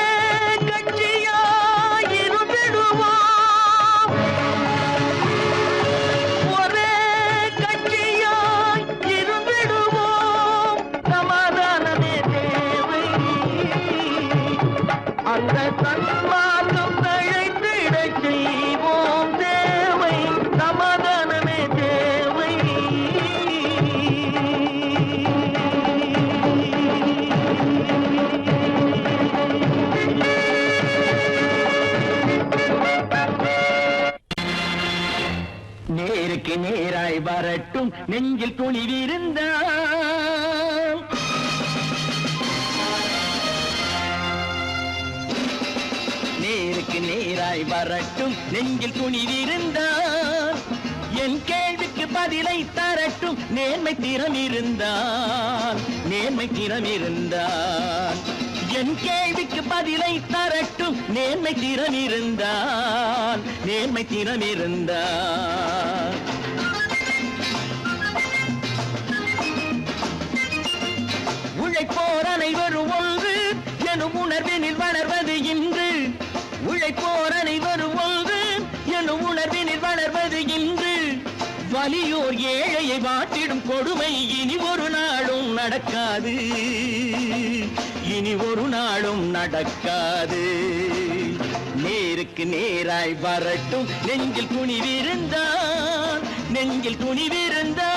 கட்சியாய் இருந்திடுவோம், ஒரே கட்சியாய் இருந்திடுவோம். சமாதானமே தேவை. அந்த சன்மார்க்கம் தழைத்திடச் செய்வோம் தேவை. சமாதானமே தேவை. நேருக்கு நேராய் வரட்டும் நெஞ்சில் துணிவிருந்தான். நேருக்கு நேராய் வரட்டும் நெஞ்சில் துணிவிருந்தான். என் கேள்விக்கு பதிலை தரட்டும் நேர்மை திறம் இருந்தான். நேர்மை திறம் இருந்தான். என் கேள்விக்கு பதிலை தரட்டும் நேர்மை திறம் இருந்தான். நேர்மை திறம் இருந்தான். உழைப்போர் அனைவரும் ஒன்று எனும் உணர்வினில் வளர்வது இன்று. உழைப்போர் அனைவரும் ஒன்று எனும் உணர்வினில் வளர்வது இன்று. வலியோர் ஏழையை வாட்டிடும் கொடுமை இனி ஒரு நாளும் நடக்காது. இனி ஒரு நாளும் நடக்காது. நேருக்கு நேராய் வரட்டும் நெஞ்சில் துணிவிருந்தான். நெஞ்சில் துணிவிருந்தான்.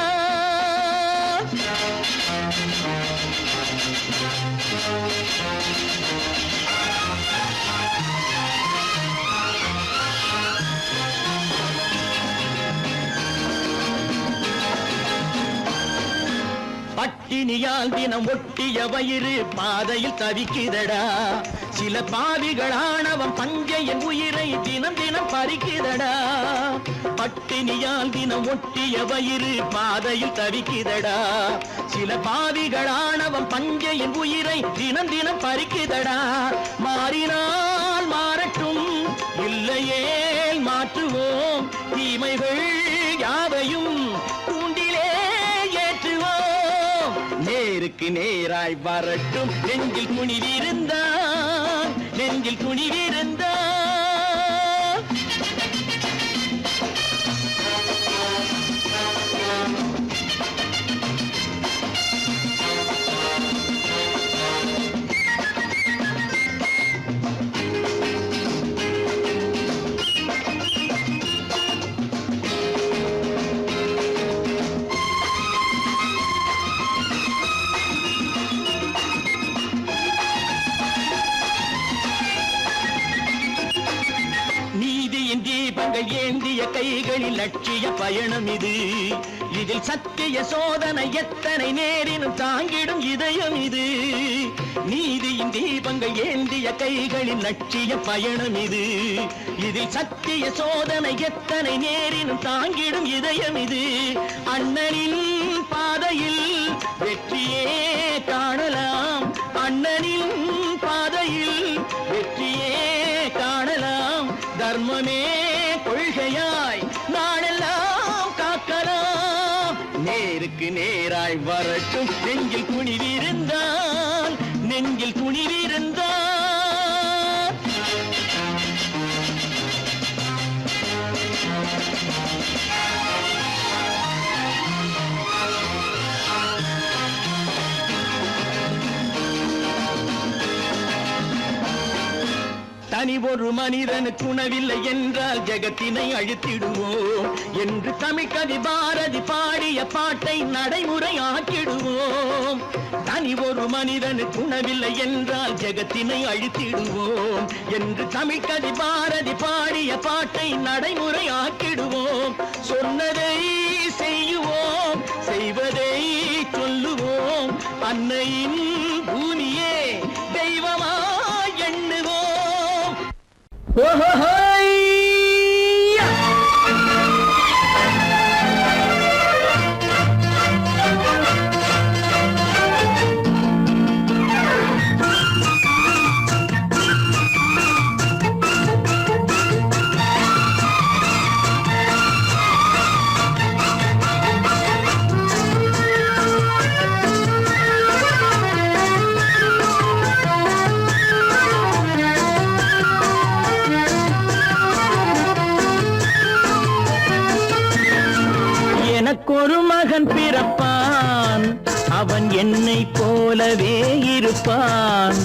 பட்டினியால் தினம் ஒட்டிய வயிறு பாதையில் தவிக்குதடா. சில பாவிகளானவன் பஞ்சையின் உயிரை தினம் தினம் பறிக்குதடா. பட்டினியால் தினம் ஒட்டிய வயிறு பாதையில் தவிக்குதடா. சில பாவிகளானவன் பஞ்சையின் உயிரை தினம் தினம் பறிக்குதடா. மாறினால் மாறட்டும் இல்லையே மாற்றுவோம். தீமைகள் யாவையும் கூண்டிலே ஏற்றுவோம். நேருக்கு நேராய் வரட்டும் நெஞ்சில் துணிவிருந்தான். நெஞ்சில் துணிவிருந்தான். தீபங்கள் ஏந்திய கைகளில் லட்சிய பயணம் இது. இதில் சத்திய சோதனை எத்தனை நேரினும் தாங்கிடும் இதயம் இது. நீதியின் தீபங்கள் ஏந்திய கைகளில் லட்சிய பயணம் இது. இதில் சத்திய சோதனை எத்தனை நேரினும் தாங்கிடும் இதயம் இது. அண்ணனின் பாதையில் வெற்றியே காணலாம். அண்ணனின் பாதையில் வெற்றியே காணலாம். தர்மமே கொள்கையாய் நாளெல்லாம் காக்கலாம். நேருக்கு நேராய் வரட்டும் நெஞ்சில் துணிவிருந்தான். நெஞ்சில் துணிவிருந்தான். தனி ஒரு மனிதனுக்கு உணவில்லை என்றால் ஜெகத்தினை அழித்திடுவோம் என்று தமிழ்கவி பாரதி பாடிய பாட்டை நடைமுறையாக்கிடுவோம். தனி ஒரு மனிதனுக்கு உணவில்லை என்றால் ஜெகத்தினை அழித்திடுவோம் என்று தமிழ்கவி பாரதி பாடிய பாட்டை நடைமுறையாக்கிடுவோம். சொன்னதை செய்யுவோம், செய்வதை சொல்லுவோம். அன்னையின் பூமியே தெய்வமா எண்ணுவோம். எனக்கொரு மகன் பிறப்பான், அவன் என்னை போலவே இருப்பான்.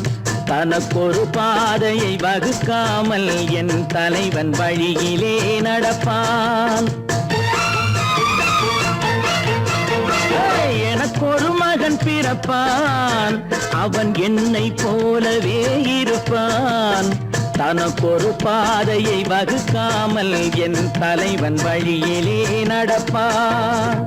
தனக்கொரு பாதையை வகுக்காமல் என் தலைவன் வழியிலே நடப்பான். எனக்கொரு மகன் பிறப்பான், அவன் என்னை போலவே இருப்பான். தனக்கொரு பாதையை வகுக்காமல் என் தலைவன் வழியிலே நடப்பான்.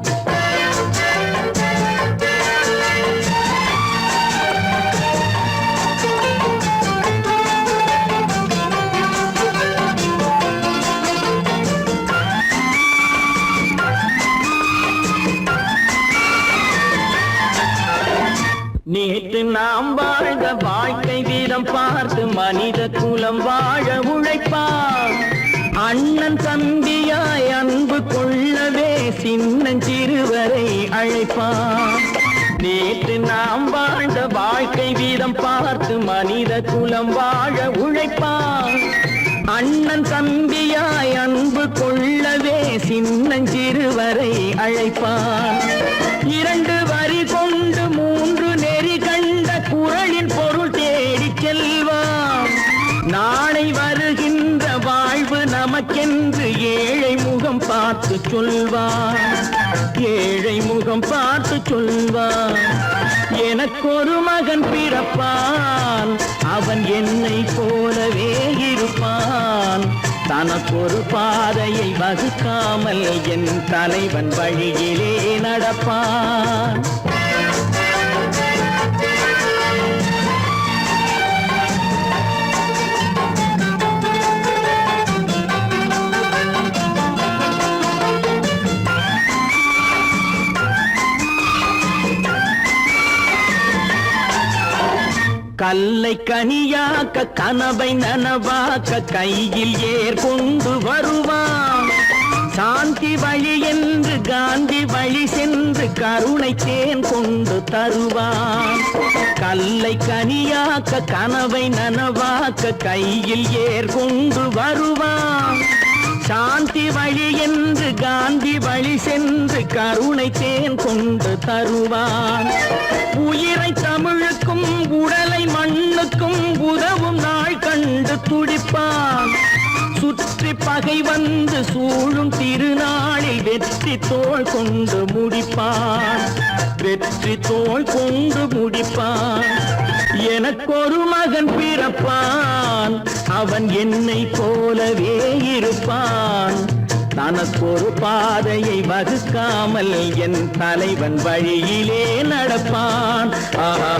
நேற்று நாம் வாழ்ந்த வாழ்க்கை வீதம் பார்த்து மனித குலம் வாழ உழைப்பான். அண்ணன் தம்பியாய் அன்பு கொள்ளவே சின்னஞ்சிறுவரை அழைப்பான். நேற்று நாம் வாழ்ந்த வாழ்க்கை வீதம் பார்த்து மனித குலம் வாழ உழைப்பான். அண்ணன் தம்பியாய் அன்பு கொள்ளவே சின்னஞ்சிறுவரை அழைப்பான். 2 வரி கொண்டு 3 நெறி கண்ட குறளின் பொருள் தேடிச் செல்வான். நாளை வருகின்ற வாழ்வு நமக்கென்று ஏழை முகம் பார்த்து சொல்வான். ஏழை முகம் பார்த்து சொல்வான். எனக்கொரு மகன் பிறப்பான், அவன் என்னை போலவே இருப்பான். தனக்கொரு பாதையை வகுக்காமல் என் தலைவன் வழியிலே நடப்பான். கல்லை கனியாக்க கனவை நனவாக்க கையில் ஏர் கொண்டு வருவான். சாந்தி வழி என்று காந்தி வழி சென்று கருணை தேன் கொண்டு தருவான். கல்லை கனியாக்க கனவை நனவாக்க கையில் ஏர் கொண்டு வருவான். சாந்தி வழி என்று காந்தி வழி சென்று கருணை தேன் கொண்டு தருவான். உயிரை தமிழுக்கும் உடலை மண்ணுக்கும் உதவும் நாள் கண்டு துடிப்பான். சுற்றி பகை வந்து சூழும் திருநாளில் வெற்றி தோள் கொண்டு முடிப்பான். வெற்றி தோள் கொண்டு முடிப்பான். எனக்கொரு மகன் பிறப்பான், அவன் என்னை போலவே இருப்பான். தனக்கொரு பாதையை வகுக்காமல் என் தலைவன் வழியிலே நடப்பான். ஆஹா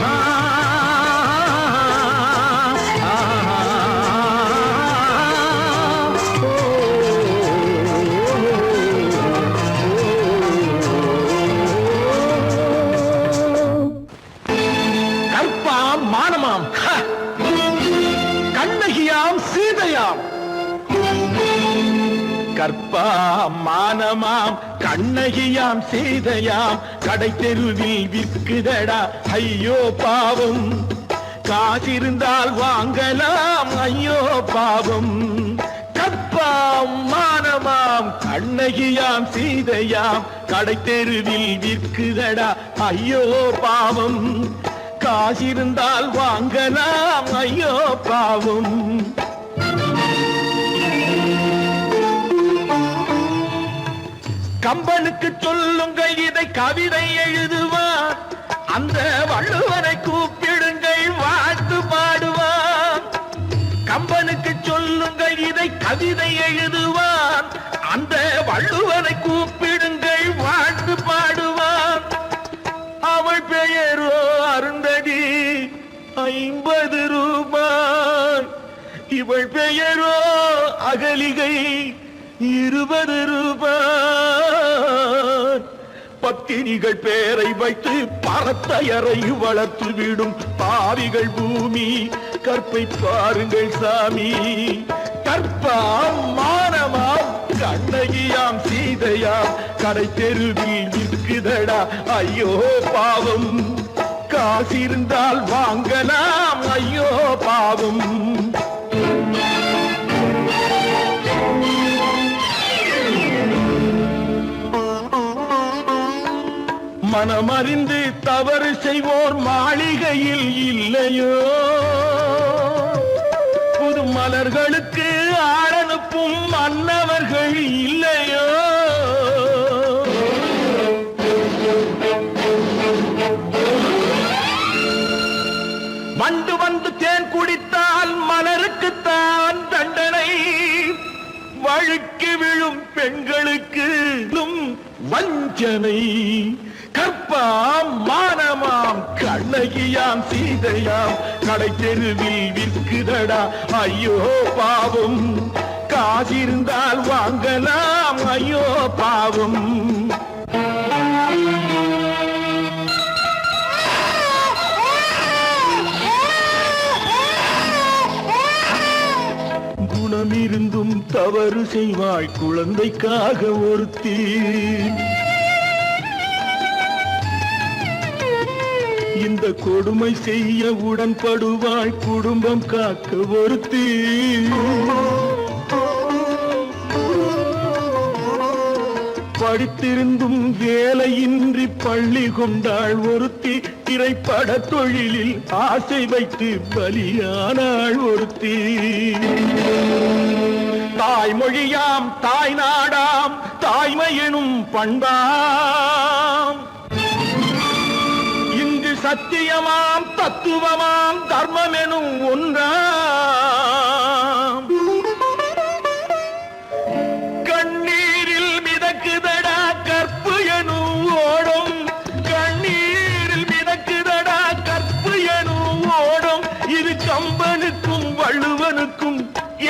மானமாம், கண்ணகியாம், சீதையாம். கற்பாம் மானமாம் கண்ணகியாம் சீதையாம் கடை தெருவில் விற்குதடா ஐயோ பாவம். காசிருந்தால் வாங்கலாம் ஐயோ பாவம். கற்பாம் மானமாம் கண்ணகியாம் சீதையாம் கடை தெருவில் விற்குதடா ஐயோ பாவம். காசிருந்தால் வாங்கலாம் ஐயோ பாவம். கம்பனுக்கு சொல்லுங்கள் இதை கவிதை எழுதுவான். அந்த வள்ளுவனை கூப்பிடுங்கள் வாழ்த்து பாடுவான். கம்பனுக்கு சொல்லுங்கள் இதை கவிதை எழுதுவான். அந்த வள்ளுவனை கூப்பிடுங்கள் வாழ்த்து பாடுவான். அவள் பெயரோ அருந்ததி 50 ரூபாய். இவள் பெயரோ அகலிகை 20 ரூபாய். பத்தினிகள் பேரை வைத்து பரத்தையரை வளர்த்து விடும் பாவிகள் பூமி. கற்பை பாருங்கள் சாமி. கற்பாம் மானமாம் கண்ணகியாம் சீதையாம் கடை தெருவில் விற்குதடா ஐயோ பாவம். காசிருந்தால் வாங்கலாம் ஐயோ பாவம். மனமறிந்து தவறு செய்வோர் மாளிகையில் இல்லையோ. புது மலர்களுக்கு ஆளனுப்பும் மன்னவர்கள் இல்லையோ. வண்டு வந்து தேன் குடித்தால் மலருக்குத்தான் பெண்களுக்கு வஞ்சனை கற்பாம் மானமாம் கண்ணகியாம் சீதையாம் கடை தெருவில் விற்குதடா ஐயோ பாவம் காசிருந்தால் வாங்கலாம் ஐயோ பாவம் குணமிருந்தும் தவறு செய்வாய் குழந்தைக்காக ஒருத்தி இந்த கொடுமை செய்ய உடன்படுவாய் குடும்பம் காக்க ஒருத்தி படித்திருந்தும் வேலையின்றி பள்ளி கொண்டாள் ஒருத்தி திரைப்பட தொழிலில் ஆசை வைத்து பலியானாள் ஒருத்தி தாய்மொழியாம் தாய் நாடாம் தாய்மை எனும் பண்பாம் இங்கு சத்தியமாம் தத்துவமாம் தர்மம் எனும் ஒன்றாம் கண்ணீரில் மிதக்குதடா கற்பு எனும் ஓடும் கண்ணீரில் மிதக்குதடா கற்பு எனும் ஓடும் இது கம்பனுக்கும் வள்ளுவனுக்கும்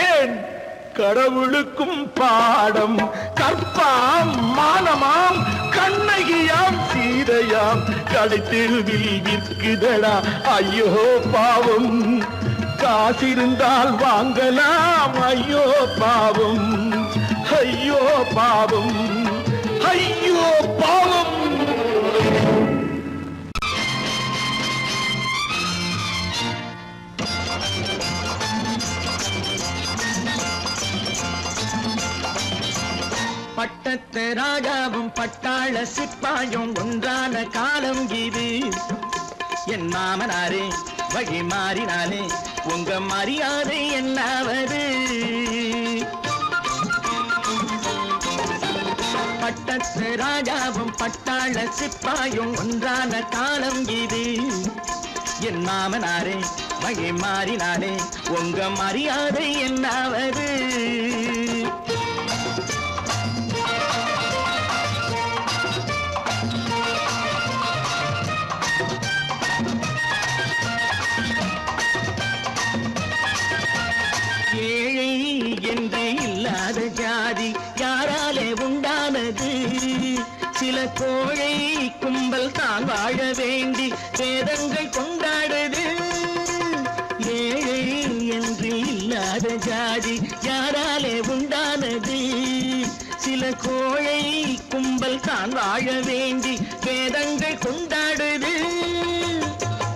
ஏன் கடவுளுக்கும் பாடம் கற்பாம் மானமாம் கண்ணகியாம் சீதையாம் கடைத்தெருவில் விற்குதடா ஐயோ பாவம் காசிருந்தால் வாங்கலாம் ஐயோ பாவம் ஐயோ பாவம் ஐயோ பாவம் பட்டத்து ராஜாவும் பட்டாள சிப்பாயும் ஒன்றான காலம் இது என் மாமனாரே வழி மாறினாலே உங்க மரியாதை என்னாவது பட்டத்து ராஜாவும் பட்டாள சிப்பாயும் ஒன்றான காலம் இது என் மாமனாரே வழி மாறினாலே உங்க மரியாதை என்னாவது ஏழை என்று இல்லாத ஜாதி யாராலே உண்டானது சில கோழை கும்பல் தான் வாழ வேண்டி வேதங்கள் கொண்டாடுது ஏழை என்று இல்லாத ஜாதி யாராலே உண்டானது சில கோழை கும்பல் தான் வாழ வேண்டி வேதங்கள் கொண்டாடுது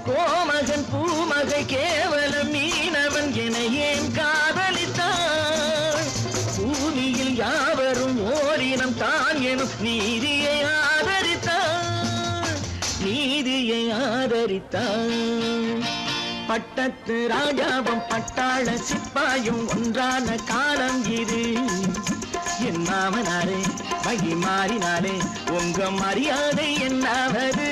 கோமகன் பூமகை கேவலம் மீனவன் என ஏன் காதலித்தான் பூமியில் யாவரும் ஓரினம் தான் எனும் நீதியை ஆதரித்தான் பட்டத்து ராஜாவும் பட்டாள சிப்பாயும் ஒன்றான காலம் இது என் மாமனாரே வகி மாறினாலே உங்க மரியாதை என்னாவது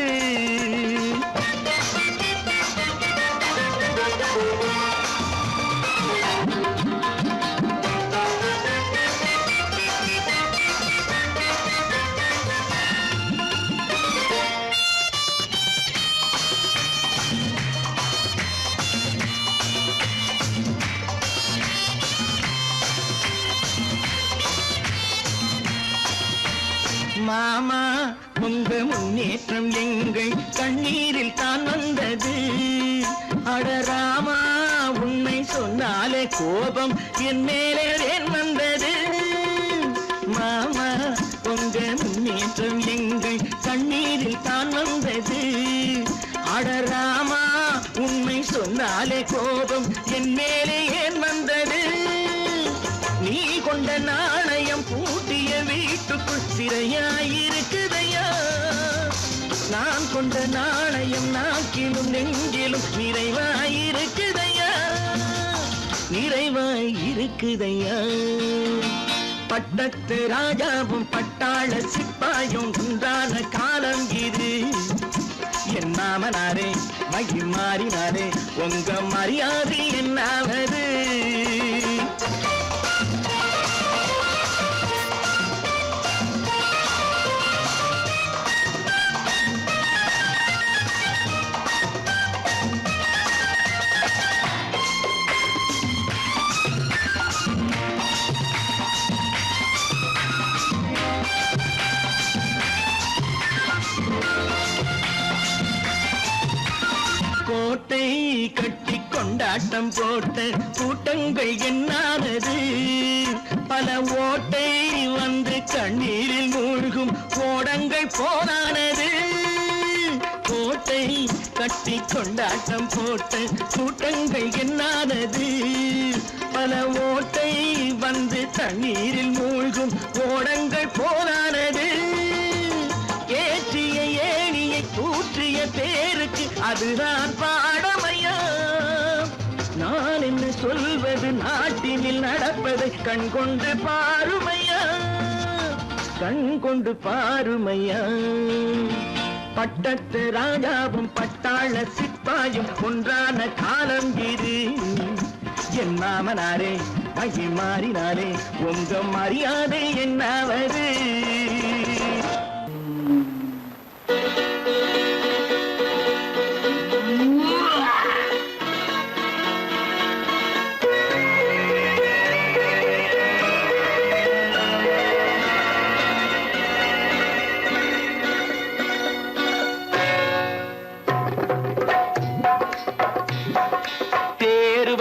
மாமா உங்க முன்னேற்றம் எங்கள் கண்ணீரில் தான் வந்தது அடராமா உண்மை சொன்னாலே கோபம் என் மேலே ஏன் வந்தது மாமா உங்க முன்னேற்றம் எங்கள் கண்ணீரில் தான் வந்தது அடராமா உண்மை சொன்னாலே கோபம் என் மேலே ஏன் வந்தது நீ கொண்ட நாணயம் பூட்டிய வீட்டுக்குள் சிறையாயிருக்குதையா நான் கொண்ட நாணயம் நாக்கிலும் நெஞ்சிலும் நிறைவாயிருக்குதையா நிறைவாயிருக்குதையா பட்டத்து ராஜாவும் பட்டாள சிப்பாயும் ஒன்றான காலம் இது என் மாமனாரே மகி மாறினாரே உங்க மரியாதை என்னாவது கட்டி கொண்டாட்டம் போட்ட கூட்டங்கள் என்னானது பல ஓட்டை வந்து கண்ணீரில் மூழ்கும் ஓடங்கள் போனானது கோட்டை கட்டி கொண்டாட்டம் போட்ட கூட்டங்கள் என்னானது பல ஓட்டை வந்து தண்ணீரில் மூழ்கும் ஓடங்கள் போனானது ஏற்றிய ஏணியை கூற்றிய பேருக்கு அதுதான் பாடமையா நான் என்ன சொல்வது நாட்டினில் நடப்பதை கண்கொண்டு பாருமையா கண்கொண்டு பாருமையா பட்டத்து ராஜாவும் பட்டாள சிப்பாயும் ஒன்றான காலம் இது என் மாமனாரே மகி மாறினாரே உங்க மரியாதை என்னாவது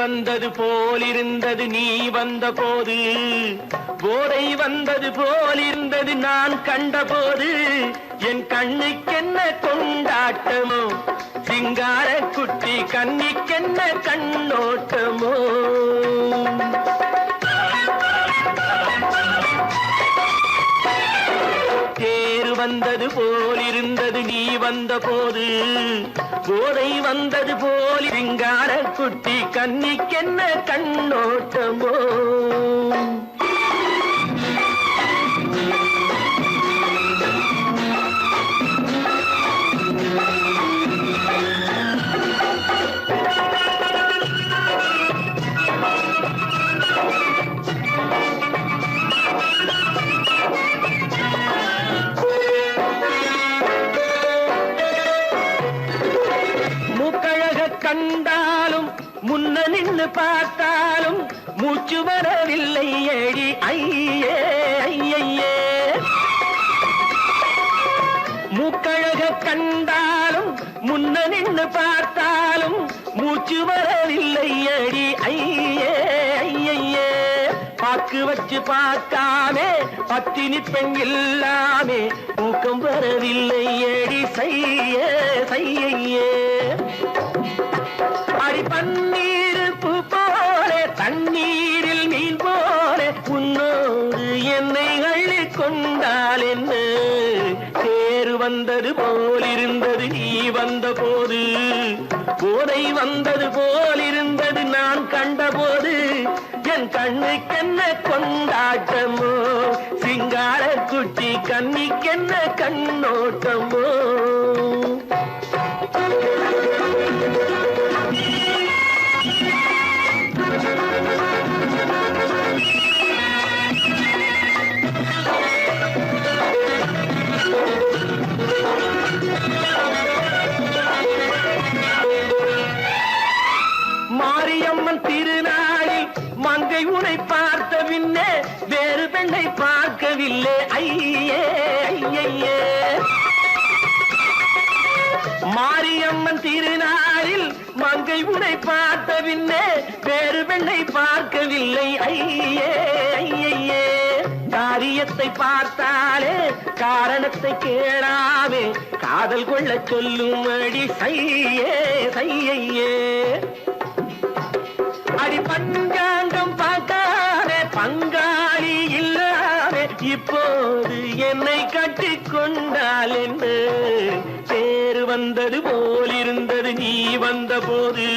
வந்தது போலிருந்தது நீ வந்த போது போதை வந்தது போலிருந்தது நான் கண்டபோது என் கண்ணுக்கென்ன கொண்டாட்டமோ சிங்கார குட்டி கண்ணிக்கென்ன கண்ணோட்டமோ தேர் வந்தது போலிருந்தது நீ வந்த போது போதை வந்தது போல் சிங்கார குட்டி கண்ணிக்கென்ன கண்ணோட்டமோ கண்டாலும் முன்ன நின்று பார்த்தாலும் மூச்சு வரவில்லை ஏடி ஐயே ஐயே மூக்கழக கண்டாலும் முன்ன நின்று பார்த்தாலும் மூச்சு வரவில்லை ஏடி ஐயே ஐயே பாக்கு வச்சு பார்க்காமே பத்தினி பெண் இல்லாமே தூக்கம் வரவில்லை ஏடி செய்ய செய்யே அடி பன்னீர் பூ போல தண்ணீரில் மீன் போல உன்னோடு என்னை அள்ளி கொண்டால் என்ன தேர் வந்தது போலிருந்தது நீ வந்த போது போதை வந்தது போலிருந்தது நான் கண்டபோது என் கண்ணுக்கென்ன கொண்டாட்டமோ சிங்கார குட்டி கண்ணிக்கென்ன கண்ணோட்டமோ மாரியம்மன் திருநாளில் மங்கை உனை பார்த்த பின்னே வேறு பெண்ணை பார்க்கவில்லை ஐயே ஐயே மாரியம்மன் திருநாளில் மங்கை உனை பார்த்த பின்னே வேறு பெண்ணை பார்க்கவில்லை ஐயே ஐயே காரியத்தை பார்த்தாலே காரணத்தை கேளாமே காதல் கொள்ள சொல்லும்படி செய்யே செய்யே அடி பஞ்சாங்கம் பார்க்காதே பங்காளி இல்லாமே இப்போது என்னை கட்டி கொண்டால் என்று தேர் வந்தது போலிருந்தது நீ வந்த போது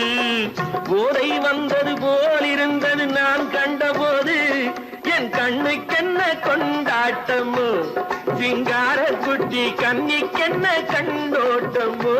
போதை வந்தது போலிருந்தது நான் கண்டபோது என் கண்ணுக்கென்ன கொண்டாட்டமோ சிங்கார குட்டி கண்ணிக்கென்ன கண்ணோட்டமோ